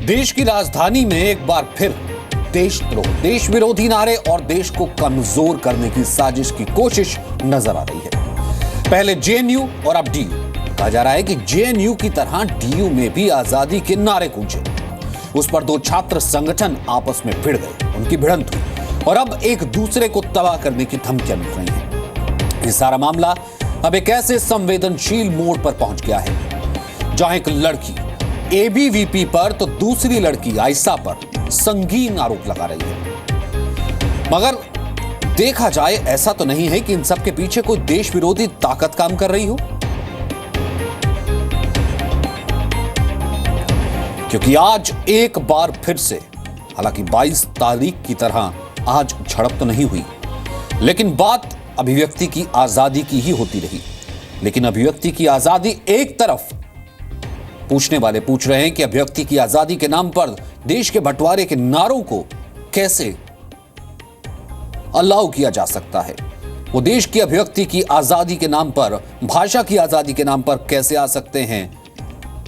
देश की राजधानी में एक बार फिर देशद्रोह, देश विरोधी नारे और देश को कमजोर करने की साजिश की कोशिश नजर आ रही है। पहले जेएनयू और अब डीयू। कहा जा रहा है कि जेएनयू की तरह डीयू में भी आजादी के नारे गूंजे। उस पर दो छात्र संगठन आपस में भिड़ गए, उनकी भिड़ंत हुई और अब एक दूसरे को तबाह करने की धमकियां मिल रही हैं। ये सारा मामला अब एक ऐसे संवेदनशील मोड़ पर पहुंच गया है जहां एक लड़की एबीवीपी पर तो दूसरी लड़की आयशा पर संगीन आरोप लगा रही है। मगर देखा जाए ऐसा तो नहीं है कि इन सब के पीछे कोई देश विरोधी ताकत काम कर रही हो, क्योंकि आज एक बार फिर से, हालांकि 22 तारीख की तरह आज झड़प तो नहीं हुई, लेकिन बात अभिव्यक्ति की आजादी की ही होती रही। लेकिन अभिव्यक्ति की आजादी एक तरफ, पूछने वाले पूछ रहे हैं कि अभिव्यक्ति की आजादी के नाम पर देश के बंटवारे के नारों को कैसे अलाउ किया जा सकता है। वो देश की अभिव्यक्ति की आजादी के नाम पर, भाषा की आजादी के नाम पर कैसे आ सकते हैं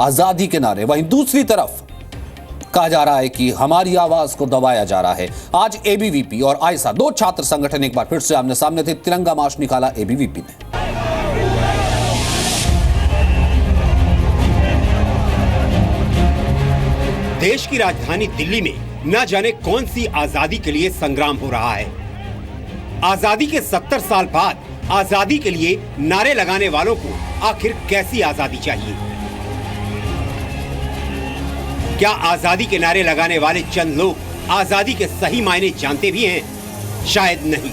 आजादी के नारे। वहीं दूसरी तरफ कहा जा रहा है कि हमारी आवाज को दबाया जा रहा है। आज एबीवीपी और आयशा, दो छात्र संगठन एक बार फिर से आमने सामने थे। तिरंगा मार्च निकाला एबीवीपी ने। देश की राजधानी दिल्ली में न जाने कौन सी आजादी के लिए संग्राम हो रहा है। आजादी के 70 साल बाद आजादी के लिए नारे लगाने वालों को आखिर कैसी आजादी चाहिए? क्या आजादी के नारे लगाने वाले चंद लोग आजादी के सही मायने जानते भी हैं? शायद नहीं।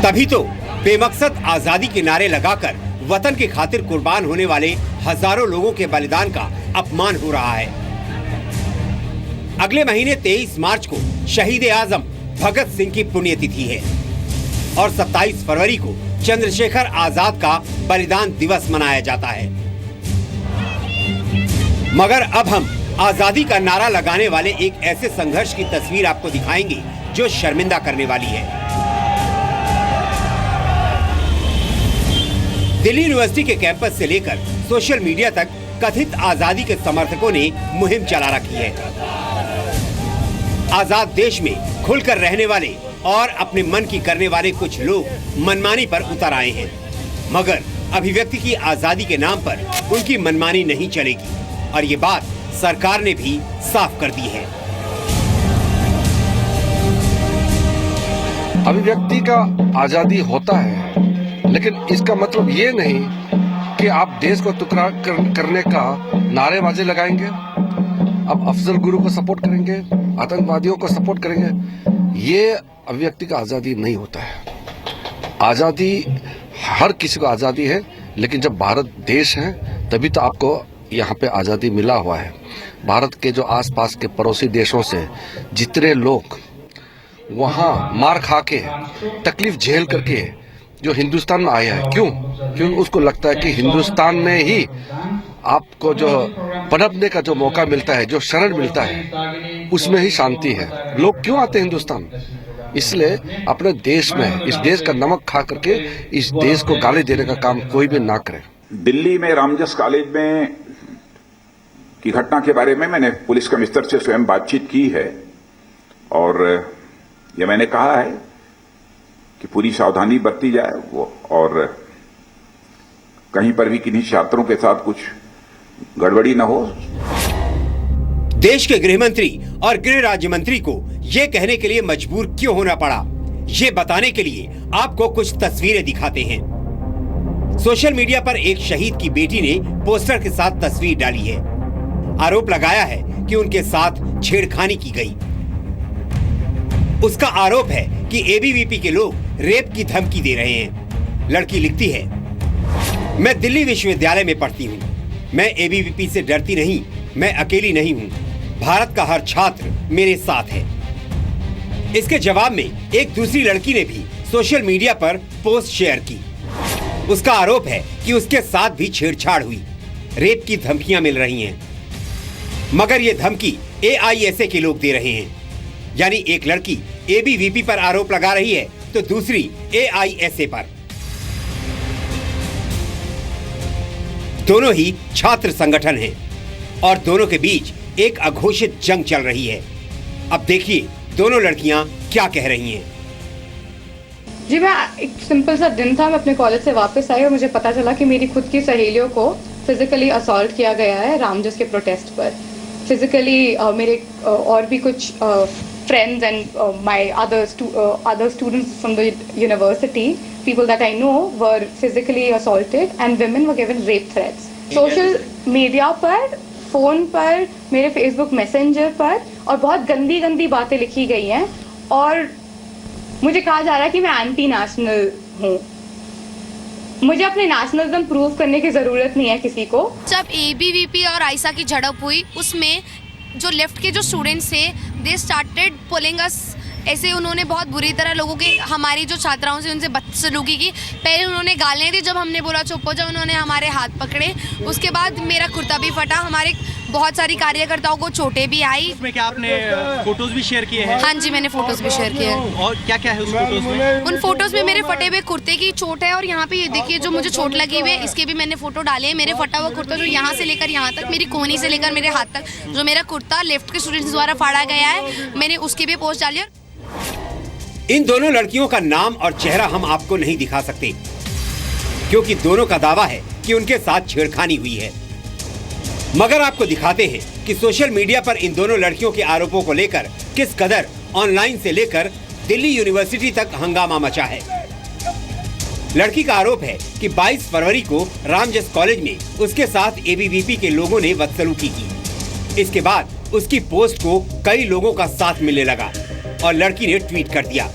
तभी तो बेमकसद आजादी के नारे लगाकर वतन के खातिर कुर्बान होने वाले हजारों लोगों के बलिदान का अपमान हो रहा है। अगले महीने 23 मार्च को शहीद आजम भगत सिंह की पुण्यतिथि है और 27 फरवरी को चंद्रशेखर आजाद का बलिदान दिवस मनाया जाता है। मगर अब हम आजादी का नारा लगाने वाले एक ऐसे संघर्ष की तस्वीर आपको दिखाएंगे जो शर्मिंदा करने वाली है। दिल्ली यूनिवर्सिटी के कैंपस से लेकर सोशल मीडिया तक कथित आजादी के समर्थकों ने मुहिम चला रखी है। आजाद देश में खुलकर रहने वाले और अपने मन की करने वाले कुछ लोग मनमानी पर उतर आए हैं, मगर अभिव्यक्ति की आजादी के नाम पर उनकी मनमानी नहीं चलेगी और ये बात सरकार ने भी साफ कर दी है। अभिव्यक्ति का आजादी होता है, लेकिन इसका मतलब ये नहीं कि आप देश को टुकड़ा करने का नारेबाजी लगाएंगे, आप अफजल गुरु को सपोर्ट करेंगे, आतंकवादियों को सपोर्ट करेंगे। ये अभिव्यक्ति का आजादी नहीं होता है। आजादी हर किसी को आजादी है, लेकिन जब भारत देश है तभी तो आपको यहाँ पे आजादी मिला हुआ है। भारत के जो आसपास के पड़ोसी देशों से जितने लोग वहाँ मार खा के, तकलीफ झेल करके जो हिंदुस्तान में आया है, क्योंकि उसको लगता है कि हिंदुस्तान में ही आपको जो पनपने का जो मौका मिलता है, जो शरण मिलता है, उसमें ही शांति है। लोग क्यों आते हैं हिंदुस्तान? इसलिए अपने देश में, इस देश का नमक खा करके इस देश को गाली देने का काम कोई भी ना करे। दिल्ली में रामजस कॉलेज में की घटना के बारे में मैंने पुलिस कमिश्नर से स्वयं बातचीत की है और ये मैंने कहा है कि पूरी सावधानी बरती जाए वो, और कहीं पर भी किन्हीं छात्रों के साथ कुछ गड़बड़ी न हो। देश के गृह मंत्री और गृह राज्य मंत्री को ये कहने के लिए मजबूर क्यों होना पड़ा, ये बताने के लिए आपको कुछ तस्वीरें दिखाते हैं। सोशल मीडिया पर एक शहीद की बेटी ने पोस्टर के साथ तस्वीर डाली है। आरोप लगाया है कि उनके साथ छेड़खानी की गई। उसका आरोप है कि एबीवीपी के लोग रेप की धमकी दे रहे हैं। लड़की लिखती है, मैं दिल्ली विश्वविद्यालय में पढ़ती हूँ, मैं एबीवीपी से डरती नहीं, मैं अकेली नहीं हूँ, भारत का हर छात्र मेरे साथ है। इसके जवाब में एक दूसरी लड़की ने भी सोशल मीडिया पर पोस्ट शेयर की। उसका आरोप है कि उसके साथ भी छेड़छाड़ हुई, रेप की धमकियां मिल रही हैं। मगर ये धमकी एआईएसए के लोग दे रहे हैं। यानी एक लड़की एबीवीपी पर आरोप लगा रही है तो दूसरी एआईएसए पर। दोनों ही छात्र संगठन हैं और दोनों के बीच एक अघोषित जंग चल रही है। अब देखिए दोनों लड़कियां क्या कह रही हैं। जी, मैं एक सिंपल सा दिन था, मैं अपने कॉलेज से वापस आई और मुझे पता चला कि मेरी खुद की सहेलियों को फिजिकली असॉल्ट किया गया है रामजस के प्रोटेस्ट पर। फिजिकली मेरे और भी कुछ friends and my other students from the university, people that I know were physically assaulted and women were given rape threats. Social media पर, फोन पर, मेरे Facebook मैसेंजर पर और बहुत गंदी गंदी बातें लिखी गई हैं और मुझे कहा जा रहा है कि मैं एंटी नेशनल हूँ। मुझे अपने नेशनलिज्म प्रूव करने की जरूरत नहीं है किसी को। जब एबीवीपी और आयशा की झड़प हुई उसमें जो लेफ्ट के जो स्टूडेंट्स थे दे स्टार्टेड पुलिंग अस, ऐसे उन्होंने बहुत बुरी तरह लोगों के, हमारी जो छात्राओं से उनसे बदसलूकी की। पहले उन्होंने गालें दी, जब हमने बोला चुप हो जाओ उन्होंने हमारे हाथ पकड़े। उसके बाद मेरा कुर्ता भी फटा, हमारे बहुत सारी कार्यकर्ताओं को चोटें भी आई। उसमें क्या आपने फोटोज भी शेयर किए हैं? हाँ जी, मैंने फोटोज भी शेयर किए हैं। और क्या क्या है उस फोटोज में? उन फोटोज में मेरे फटे हुए कुर्ते की चोट है और यहाँ पे ये देखिए जो मुझे चोट लगी हुई है इसके भी मैंने फोटो डाले हैं। मेरे फटा हुआ कुर्ता जो यहाँ से लेकर यहाँ तक, मेरी कोहनी से लेकर मेरे हाथ तक जो मेरा कुर्ता लेफ्ट के स्टूडेंट्स द्वारा फाड़ा गया है, मैंने उसकी भी पोस्ट डाली है। इन दोनों लड़कियों का नाम और चेहरा हम आपको नहीं दिखा सकते क्योंकि दोनों का दावा है कि उनके साथ छेड़खानी हुई है, मगर आपको दिखाते हैं कि सोशल मीडिया पर इन दोनों लड़कियों के आरोपों को लेकर किस कदर ऑनलाइन से लेकर दिल्ली यूनिवर्सिटी तक हंगामा मचा है। लड़की का आरोप है कि 22 फरवरी को रामजस कॉलेज में उसके साथ एबीवीपी के लोगों ने बदसलूकी की। इसके बाद उसकी पोस्ट को कई लोगों का साथ मिलने लगा और लड़की ने ट्वीट कर दिया,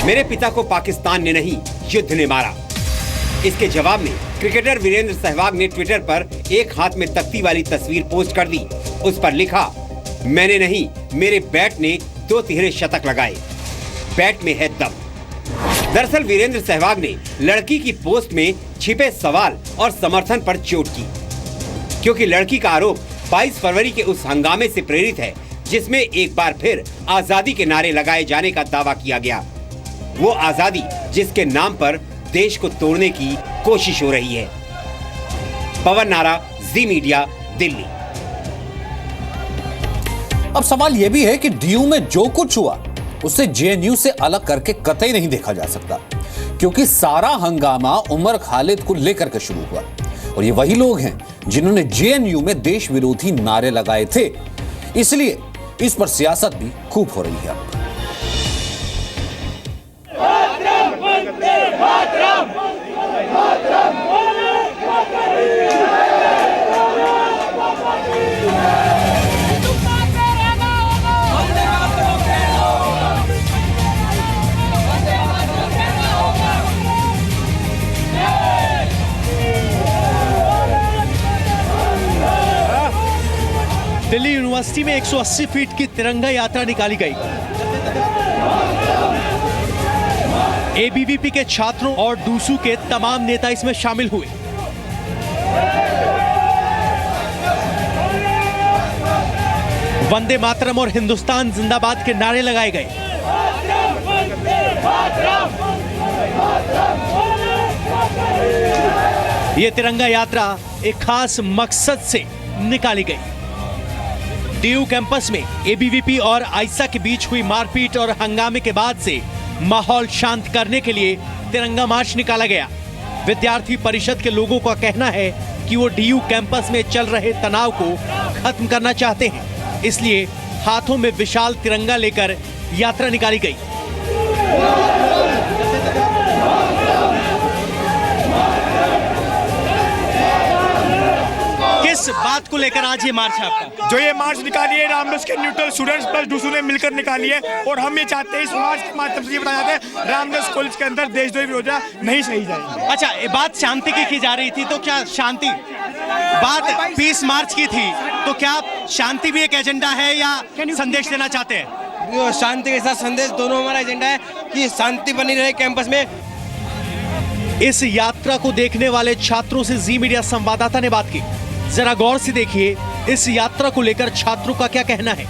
मेरे पिता को पाकिस्तान ने नहीं युद्ध ने मारा। इसके जवाब में क्रिकेटर वीरेंद्र सहवाग ने ट्विटर पर एक हाथ में तख्ती वाली तस्वीर पोस्ट कर दी। उस पर लिखा, मैंने नहीं, मेरे बैट ने 2 तिहरे शतक लगाए, बैट में है दम। दरअसल वीरेंद्र सहवाग ने लड़की की पोस्ट में छिपे सवाल और समर्थन पर चोट की क्योंकि लड़की का आरोप 22 फरवरी के उस हंगामे से प्रेरित है जिसमें एक बार फिर आजादी के नारे लगाए जाने का दावा किया गया। वो आजादी जिसके नाम पर देश को तोड़ने की कोशिश हो रही है। पवन नारा, जी मीडिया, दिल्ली। अब सवाल यह भी है कि डीयू में जो कुछ हुआ उसे जेएनयू से अलग करके कतई नहीं देखा जा सकता क्योंकि सारा हंगामा उमर खालिद को लेकर के शुरू हुआ और ये वही लोग हैं जिन्होंने जेएनयू में देश विरोधी नारे लगाए थे। इसलिए इस पर सियासत भी खूब हो रही है। दिल्ली यूनिवर्सिटी में 180 फीट की तिरंगा यात्रा निकाली गई। एबीवीपी के छात्रों और डूसू के तमाम नेता इसमें शामिल हुए। वंदे मातरम और हिंदुस्तान जिंदाबाद के नारे लगाए गए। ये तिरंगा यात्रा एक खास मकसद से निकाली गई। डीयू कैंपस में एबीवीपी और आयशा के बीच हुई मारपीट और हंगामे के बाद से माहौल शांत करने के लिए तिरंगा मार्च निकाला गया। विद्यार्थी परिषद के लोगों का कहना है कि वो डीयू कैंपस में चल रहे तनाव को खत्म करना चाहते हैं, इसलिए हाथों में विशाल तिरंगा लेकर यात्रा निकाली गई। किस बात को लेकर आज ये मार्च है आपका? जो ये मार्च निकाली है रामजस के न्यूट्रल स्टूडेंट्स प्लस डूसू ने मिलकर निकाली है और हम ये चाहते हैं इस मार्च के माध्यम से ये बताया जाता है रामजस कॉलेज के अंदर देशद्रोही विरोधिता नहीं सही जाएगी। अच्छा, ये बात शांति की जा रही थी, तो क्या शांति बात पीस मार्च की थी, तो क्या शांति भी एक एजेंडा है या संदेश देना चाहते हैं? शांति के साथ संदेश दोनों हमारा एजेंडा है कि शांति बनी रहे कैंपस में। इस यात्रा को देखने वाले छात्रों से जी मीडिया संवाददाता ने बात की। जरा गौर से देखिए इस यात्रा को लेकर छात्रों का क्या कहना है।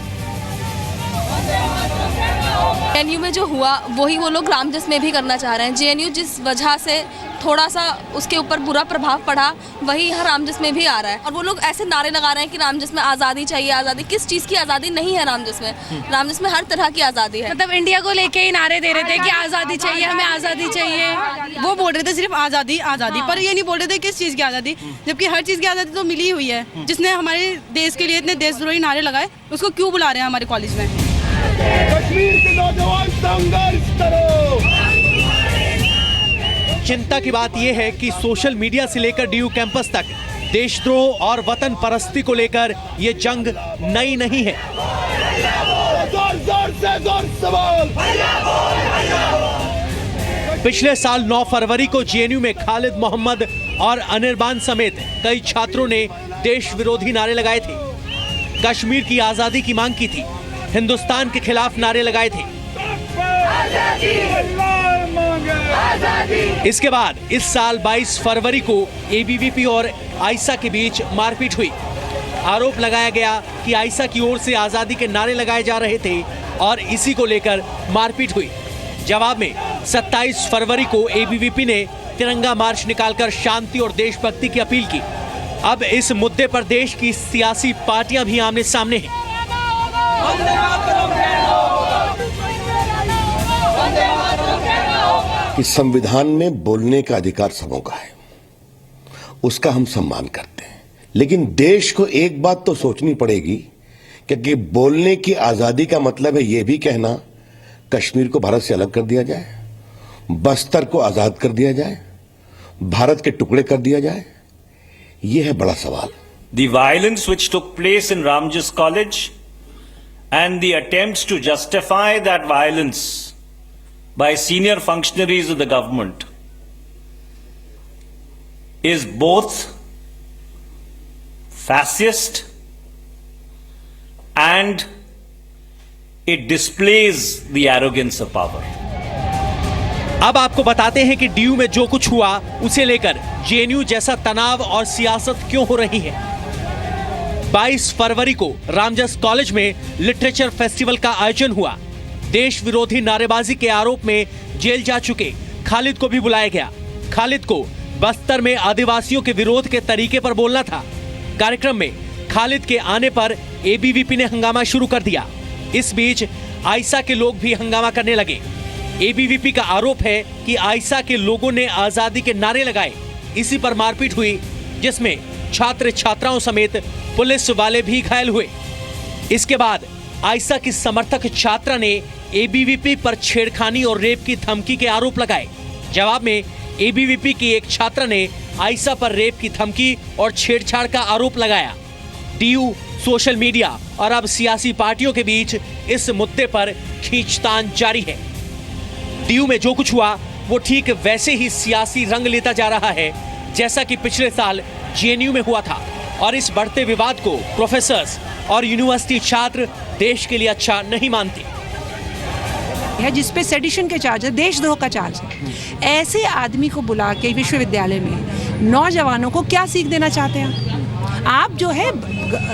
जेएनयू में जो हुआ वही वो लोग रामजस में भी करना चाह रहे हैं। जेएनयू जिस वजह से थोड़ा सा उसके ऊपर बुरा प्रभाव पड़ा वही यहाँ रामजस में भी आ रहा है। और वो लोग ऐसे नारे लगा रहे हैं कि रामजस में आज़ादी चाहिए, आज़ादी। किस चीज़ की आज़ादी नहीं है रामजस में? रामजस में हर तरह की आज़ादी है। मतलब इंडिया को लेके ही नारे दे रहे थे कि आज़ादी चाहिए, हमें आज़ादी चाहिए। वो बोल रहे थे सिर्फ आज़ादी आज़ादी, पर ये नहीं बोल रहे थे किस चीज़ की आज़ादी, जबकि हर चीज़ की आज़ादी तो मिली हुई है। जिसने हमारे देश के लिए इतने देशद्रोही नारे लगाए उसको क्यों बुला रहे हैं हमारे कॉलेज में? कश्मीर के नौजवान संघर्ष करो। चिंता की बात यह है कि सोशल मीडिया से लेकर डीयू कैंपस तक देशद्रोह और वतन परस्ती को लेकर ये जंग नई नहीं है। जोर से जोर सवाल। पिछले साल 9 फरवरी को जेएनयू में खालिद मोहम्मद और अनिर्बान समेत कई छात्रों ने देश विरोधी नारे लगाए थे। कश्मीर की आजादी की मांग की थी, हिंदुस्तान के खिलाफ नारे लगाए थे। इसके बाद इस साल 22 फरवरी को एबीवीपी और आयशा के बीच मारपीट हुई। आरोप लगाया गया कि आयशा की ओर से आजादी के नारे लगाए जा रहे थे और इसी को लेकर मारपीट हुई। जवाब में 27 फरवरी को एबीवीपी ने तिरंगा मार्च निकालकर शांति और देशभक्ति की अपील की। अब इस मुद्दे पर देश की सियासी पार्टियां भी आमने सामने हैं। कि संविधान में बोलने का अधिकार सबों का है, उसका हम सम्मान करते हैं, लेकिन देश को एक बात तो सोचनी पड़ेगी कि बोलने की आजादी का मतलब है यह भी कहना कश्मीर को भारत से अलग कर दिया जाए, बस्तर को आजाद कर दिया जाए, भारत के टुकड़े कर दिया जाए। यह है बड़ा सवाल। The violence which took place in Ramjas College and the attempts to justify that violence by senior functionaries of the government is both fascist and it displays the arrogance of power. अब आपको बताते हैं कि DU में जो कुछ हुआ उसे लेकर जेएनयू जैसा तनाव और सियासत क्यों हो रही है। 22 फरवरी को रामजस कॉलेज में लिटरेचर फेस्टिवल का आयोजन हुआ। देश विरोधी नारेबाजी के आरोप में जेल जा चुके खालिद को भी बुलाया गया। खालिद को बस्तर में आदिवासियों के विरोध के तरीके पर बोलना था। कार्यक्रम में खालिद के आने पर एबीवीपी ने हंगामा शुरू कर दिया। इस बीच आयशा के लोग भी हंगामा करने लगे। एबीवीपी का आरोप है कि आयशा के लोगों ने आजादी के नारे लगाए, इसी पर मारपीट हुई, जिसमें छात्र छात्राओं समेत पुलिस वाले भी घायल हुए। इसके बाद आयशा की समर्थक छात्रा ने एबीवीपी पर छेड़खानी और रेप की धमकी के आरोप लगाए। जवाब में एबीवीपी की एक छात्रा ने आयशा पर रेप की धमकी और छेड़छाड़ का आरोप लगाया। डीयू, सोशल मीडिया और अब सियासी पार्टियों के बीच इस मुद्दे पर खींचतान जारी है। डीयू में जो कुछ हुआ वो ठीक वैसे ही सियासी रंग लेता जा रहा है जैसा कि पिछले साल जेएनयू में हुआ था, और इस बढ़ते विवाद को प्रोफेसर्स और यूनिवर्सिटी छात्र देश के लिए अच्छा नहीं मानते है, जिसपे सेडिशन के चार्ज है, देशद्रोह का चार्ज है। ऐसे आदमी को बुला के विश्वविद्यालय में नौजवानों को क्या सीख देना चाहते हैं? आप जो है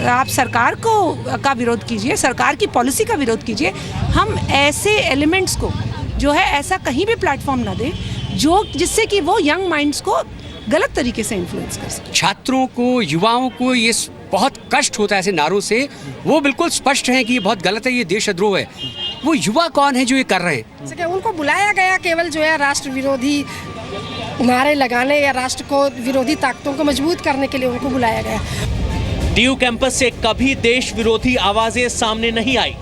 आप सरकार का विरोध कीजिए, सरकार की पॉलिसी का विरोध कीजिए। हम ऐसे एलिमेंट्स को जो है ऐसा कहीं भी प्लेटफॉर्म ना दें जो जिससे कि वो यंग माइंड्स को गलत तरीके से इन्फ्लुएंस कर सके। छात्रों को, युवाओं को ये बहुत कष्ट होता है ऐसे नारों से। वो बिल्कुल स्पष्ट है कि ये बहुत गलत है, ये देशद्रोह है। वो युवा कौन है जो ये कर रहे हैं? उनको बुलाया गया केवल जो है राष्ट्र विरोधी नारे लगाने या राष्ट्र को विरोधी ताकतों को मजबूत करने के लिए उनको बुलाया गया। डीयू कैंपस से कभी देश विरोधी आवाजें सामने नहीं आई।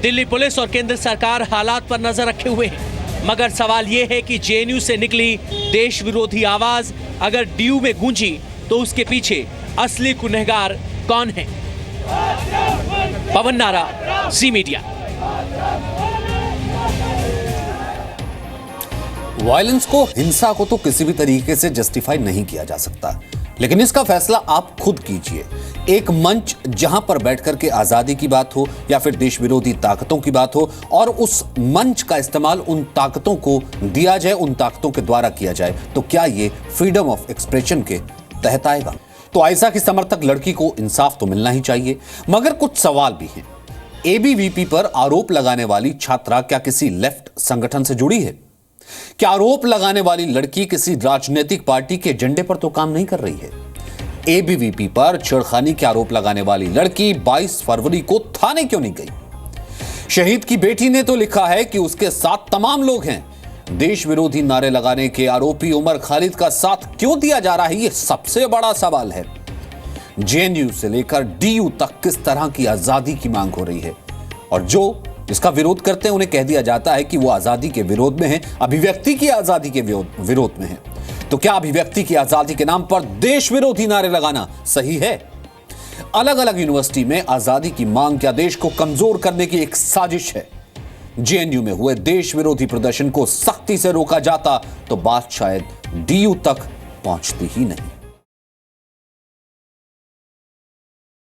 दिल्ली पुलिस और केंद्र सरकार हालात पर नजर रखे हुए हैं, मगर सवाल यह है कि जेएनयू से निकली देश विरोधी आवाज अगर डीयू में गूंजी तो उसके पीछे असली गुनहगार कौन है? पवन नारा, जी मीडिया। वायलेंस को, हिंसा को तो किसी भी तरीके से जस्टिफाई नहीं किया जा सकता, लेकिन इसका फैसला आप खुद कीजिए। एक मंच जहां पर बैठकर के आजादी की बात हो या फिर देश विरोधी ताकतों की बात हो, और उस मंच का इस्तेमाल उन ताकतों को दिया जाए, उन ताकतों के द्वारा किया जाए, तो क्या ये फ्रीडम ऑफ एक्सप्रेशन के तहत आएगा? तो आयशा की समर्थक लड़की को इंसाफ तो मिलना ही चाहिए, मगर कुछ सवाल भी हैं। एबीवीपी पर आरोप लगाने वाली छात्रा क्या किसी लेफ्ट संगठन से जुड़ी है? क्या आरोप लगाने वाली लड़की किसी राजनीतिक पार्टी के एजेंडे पर तो काम नहीं कर रही है? एबीवीपी पर छेड़खानी के आरोप लगाने वाली लड़की 22 फरवरी को थाने क्यों नहीं गई? शहीद की बेटी ने तो लिखा है कि उसके साथ तमाम लोग हैं। देश विरोधी नारे लगाने के आरोपी उमर खालिद का साथ क्यों दिया जा रहा है, यह सबसे बड़ा सवाल है। जेएनयू से लेकर डीयू तक किस तरह की आजादी की मांग हो रही है, और जो इसका विरोध करते हैं उन्हें कह दिया जाता है कि वो आजादी के विरोध में है, अभिव्यक्ति की आजादी के विरोध में है। तो क्या अभिव्यक्ति की आजादी के नाम पर देश विरोधी नारे लगाना सही है? अलग अलग यूनिवर्सिटी में आजादी की मांग क्या देश को कमजोर करने की एक साजिश है? जेएनयू में हुए देश विरोधी प्रदर्शन को सख्ती से रोका जाता तो बात शायद डीयू तक पहुंचती ही नहीं।